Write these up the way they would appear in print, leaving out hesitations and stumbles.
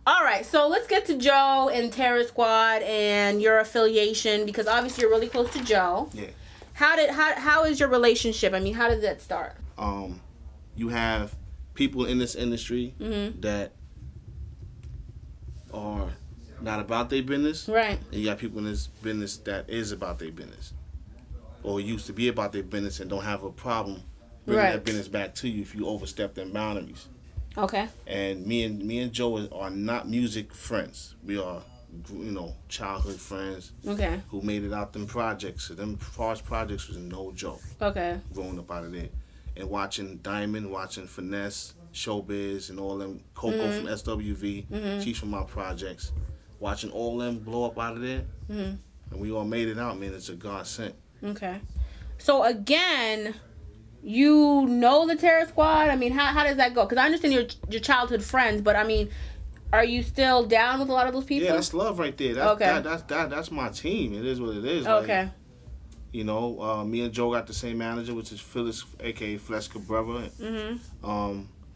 All right, so let's get to Joe and Terror Squad and your affiliation, because obviously you're really close to Joe. Yeah. How is your relationship? I mean, how did that start? You have people in this industry that are not about their business. Right. And you got people in this business that is about their business. Or used to be about their business and don't have a problem bringing that business back to you if you overstep them boundaries. Okay. And me and Joe are not music friends. We are, childhood friends. Okay. Who made it out them projects. So them first projects was no joke. Okay. Growing up out of there. And watching Diamond, watching Finesse, Showbiz, and all them, Coco from SWV, she's from my projects. Watching all them blow up out of there. And we all made it out, man. It's a godsend. Okay. So again, you know the Terror Squad? I mean, how does that go? Because I understand your childhood friends, but I mean, are you still down with a lot of those people? Yeah, that's love right there. That's my team. It is what it is. Okay. Like, me and Joe got the same manager, which is Phyllis, a.k.a. Flex Cabrera.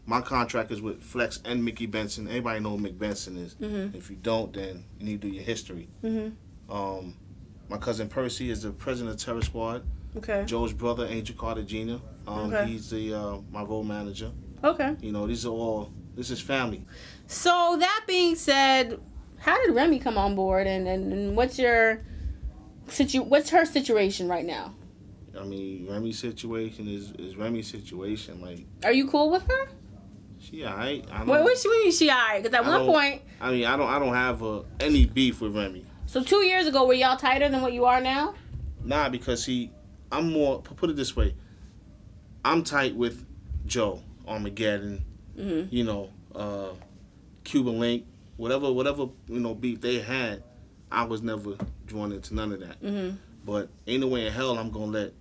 My contract is with Flex and Mickey Benson. Everybody know who Mick Benson is. If you don't, then you need to do your history. My cousin Percy is the president of Terror Squad. Okay. Joe's brother, Angel Carter Jr. He's my role manager. Okay. This is family. So that being said, how did Remy come on board, and what's her situation right now? I mean, Remy's situation is Remy's situation. Like, are you cool with her? She alright. What she mean she alright? Because at one point, I mean, I don't have any beef with Remy. So 2 years ago, were y'all tighter than what you are now? Nah, because I'm more, put it this way, I'm tight with Joe, Armageddon, Cuban Link, whatever beef they had, I was never drawn into none of that. But ain't no way in hell I'm gonna let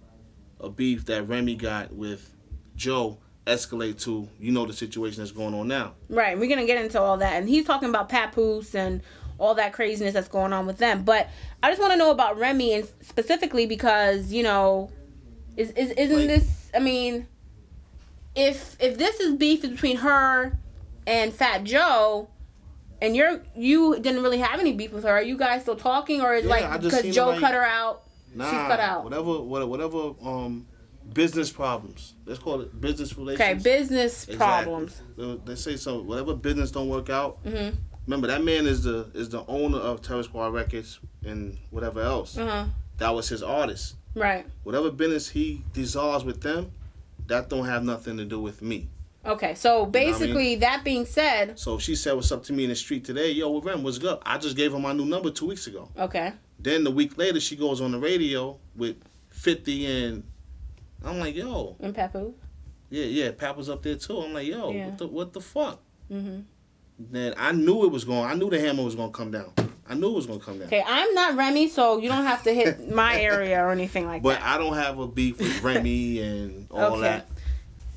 a beef that Remy got with Joe escalate to the situation that's going on now. Right, we're gonna get into all that, and he's talking about Papoose and all that craziness that's going on with them. But I just want to know about Remy, and specifically because isn't this? I mean, if this is beef between her and Fat Joe, and you didn't really have any beef with her, are you guys still talking, or is because Joe cut her out, she's cut out? Whatever. Business problems. Let's call it business relations. Okay, business problems. They say so. Whatever business don't work out. Remember, that man is the owner of Terror Squad Records and whatever else. That was his artist. Right. Whatever business he dissolves with them, that don't have nothing to do with me. Okay, so basically, that being said... So if she said what's up to me in the street today, yo, Rem, what's good? I just gave her my new number 2 weeks ago. Okay. Then the week later, she goes on the radio with 50 and... I'm like, yo. And Papu? Yeah, Pap was up there too. I'm like, yo, what the fuck? Then I knew the hammer was gonna come down. I knew it was gonna come down. Okay, I'm not Remy, so you don't have to hit my area or anything like that. But I don't have a beef with Remy and all that.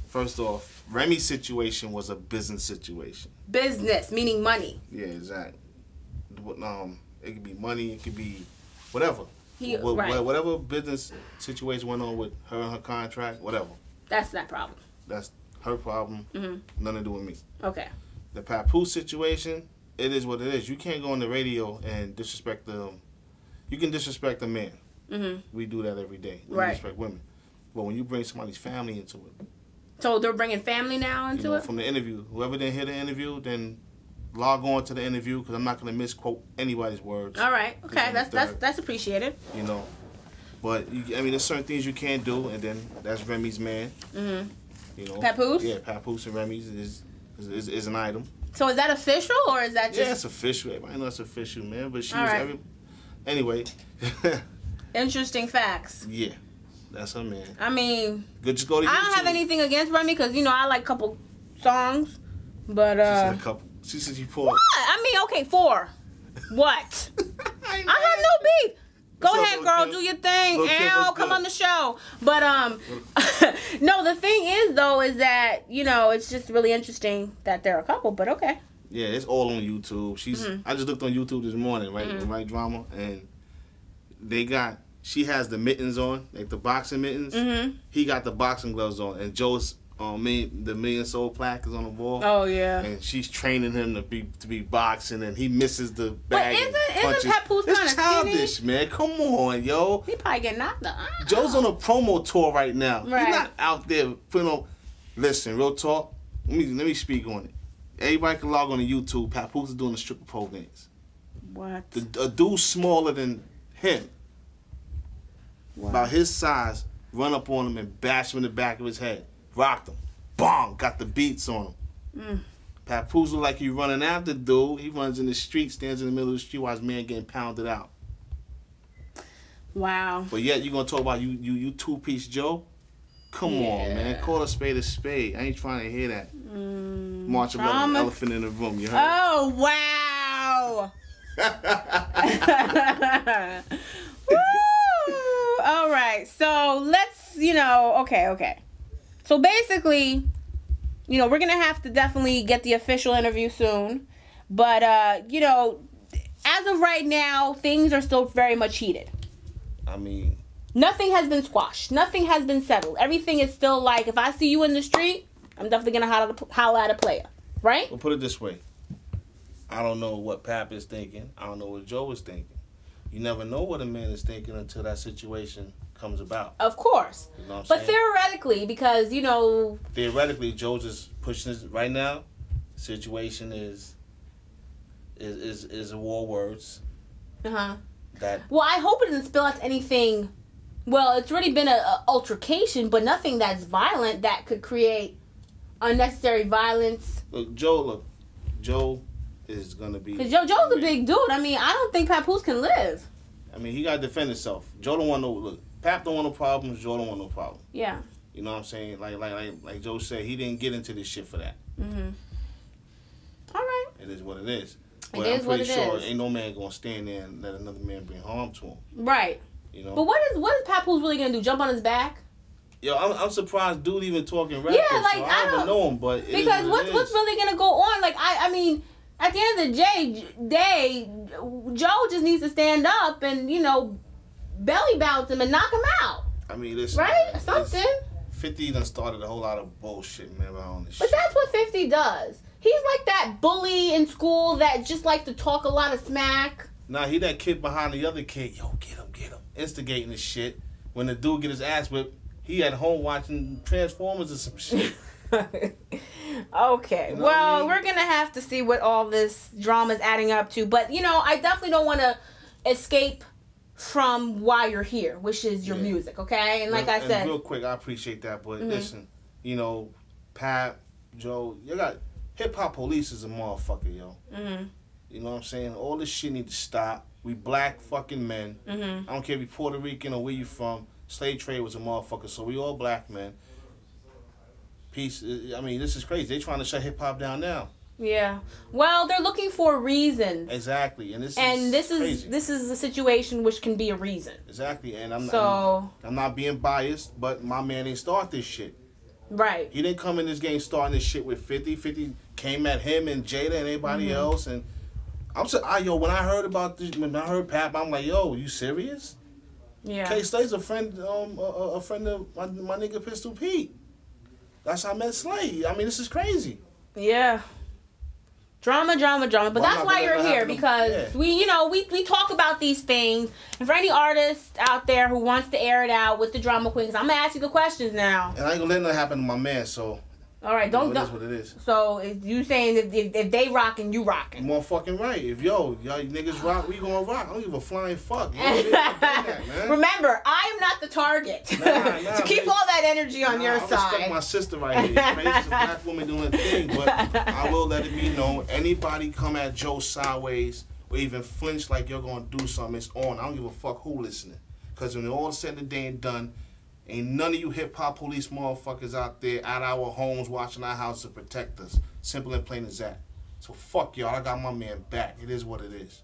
First off, Remy's situation was a business situation. Business, meaning money. Yeah, exactly. It could be money, it could be whatever. Whatever business situation went on with her and her contract, whatever. That's that problem. That's her problem. Nothing to do with me. Okay. The Papoose situation, it is what it is. You can't go on the radio and disrespect them. You can disrespect a man. We do that every day. We disrespect women. But when you bring somebody's family into it. So they're bringing family now into it? From the interview. Whoever didn't hear the interview, then log on to the interview, because I'm not going to misquote anybody's words. All right. Okay. That's appreciated. But, there's certain things you can't do, and then that's Remy's man. Papoose? Yeah, Papoose and Remy's is an item. So is that official, or is that just... Yeah, it's official. Everybody knows it's official, man. But she Anyway. Interesting facts. Yeah. That's her man. I mean... Just go to YouTube. I don't have anything against Remy, because, I like a couple songs. But, She said a couple. She said you poured. What? I mean, okay, 4. What? I have no beef. Go ahead, girl. Do your thing. Come on the show. But, no, the thing is, though, is that, it's just really interesting that they're a couple, but okay. Yeah, it's all on YouTube. I just looked on YouTube this morning, right drama, and she has the mittens on, like the boxing mittens. He got the boxing gloves on, and Joe's The Million Soul plaque is on the wall. Oh yeah. And she's training him to be boxing, and he misses the bag. But isn't Papoose kind of childish, skinny? man. Come on, yo. He probably get knocked out. Joe's on a promo tour right now. Right. He's not out there putting on. Listen, real talk. Let me speak on it. Everybody can log on to YouTube. Papoose is doing the stripper pole dance. What? A dude smaller than him, Wow. about his size, run up on him and bash him in the back of his head. Rocked him. Bong! Got the beats on him. Papoose look like he running after the dude. He runs in the street, stands in the middle of the street while his man getting pounded out. Wow. But yet you gonna talk about you two-piece Joe? Come on, man. Call a spade a spade. I ain't trying to hear that. March about an elephant in the room. You heard? Oh, wow. Woo! All right. So let's, okay. So basically, we're going to have to definitely get the official interview soon. But, as of right now, things are still very much heated. I mean, nothing has been squashed. Nothing has been settled. Everything is still like, if I see you in the street, I'm definitely going to holler at a player. Right? Well, put it this way. I don't know what Pap is thinking. I don't know what Joe is thinking. You never know what a man is thinking until that situation comes about. Of course. You know what I'm but saying? theoretically, because, Theoretically, Joe's just pushing this right now. Situation is a war words. Uh-huh. That. Well, I hope it doesn't spill out to anything. Well, it's already been a altercation, but nothing that's violent that could create unnecessary violence. Joe is gonna be. Because Joe's a big dude. I mean, I don't think Papoose can live. I mean, he gotta defend himself. Joe don't want no look. Pap don't want no problems. Joe don't want no problem. Yeah. You know what I'm saying? Like Joe said, he didn't get into this shit for that. Mm-hmm. All right. It is what it is. But I'm pretty sure ain't no man gonna stand there and let another man bring harm to him. Right. But what is Papoose really gonna do? Jump on his back? Yo, I'm surprised dude even talking rap. Yeah, like so I don't know him, but because what's really gonna go on? Like I mean, at the end of the day, Joe just needs to stand up and belly bounce him and knock him out. I mean, listen, right? Man, Something. 50 done started a whole lot of bullshit, man, around this But shit. that's what 50 does. He's like that bully in school that just likes to talk a lot of smack. Nah, he that kid behind the other kid. Yo, get him. Instigating the shit. When the dude get his ass whipped, he at home watching Transformers or some shit. Okay. We're going to have to see what all this drama is adding up to. But, I definitely don't want to escape from why you're here, which is your music, okay? And like I said... real quick, I appreciate that, but listen, Pat, Joe, you got... Hip-hop police is a motherfucker, yo. Mm-hmm. You know what I'm saying? All this shit need to stop. We black fucking men. Mm-hmm. I don't care if you're Puerto Rican or where you from. Slave trade was a motherfucker, so we all black men. Peace. I mean, this is crazy. They trying to shut hip-hop down now. Yeah. Well, they're looking for reasons. Exactly. And this is a situation which can be a reason. Exactly. And I'm not being biased, but my man ain't start this shit. Right. He didn't come in this game starting this shit with 50. 50 came at him and Jada and everybody else. And when I heard about this, when I heard Pap, I'm like, yo, you serious? Yeah. K-Slay's a friend of my nigga Pistol Pete. That's how I met Slay. I mean, this is crazy. Yeah. Drama. But that's why you're here, because we talk about these things. And for any artist out there who wants to air it out with the drama queens, I'm going to ask you the questions now. And I ain't going to let nothing happen to my man, so... All right, don't. It is what it is. So, you saying if they rocking, you rocking? Motherfucking right. If y'all niggas rock, we gonna rock. I don't give a flying fuck. Man. Remember, I am not the target. Nah, so keep all that energy on your side. I respect my sister right here. Crazy black woman doing a thing, but I will let it be known. Anybody come at Joe sideways or even flinch like you're gonna do something, it's on. I don't give a fuck who listening. Because when all said and done, ain't none of you hip-hop police motherfuckers out there at our homes watching our house to protect us. Simple and plain as that. So fuck y'all. I got my man back. It is what it is.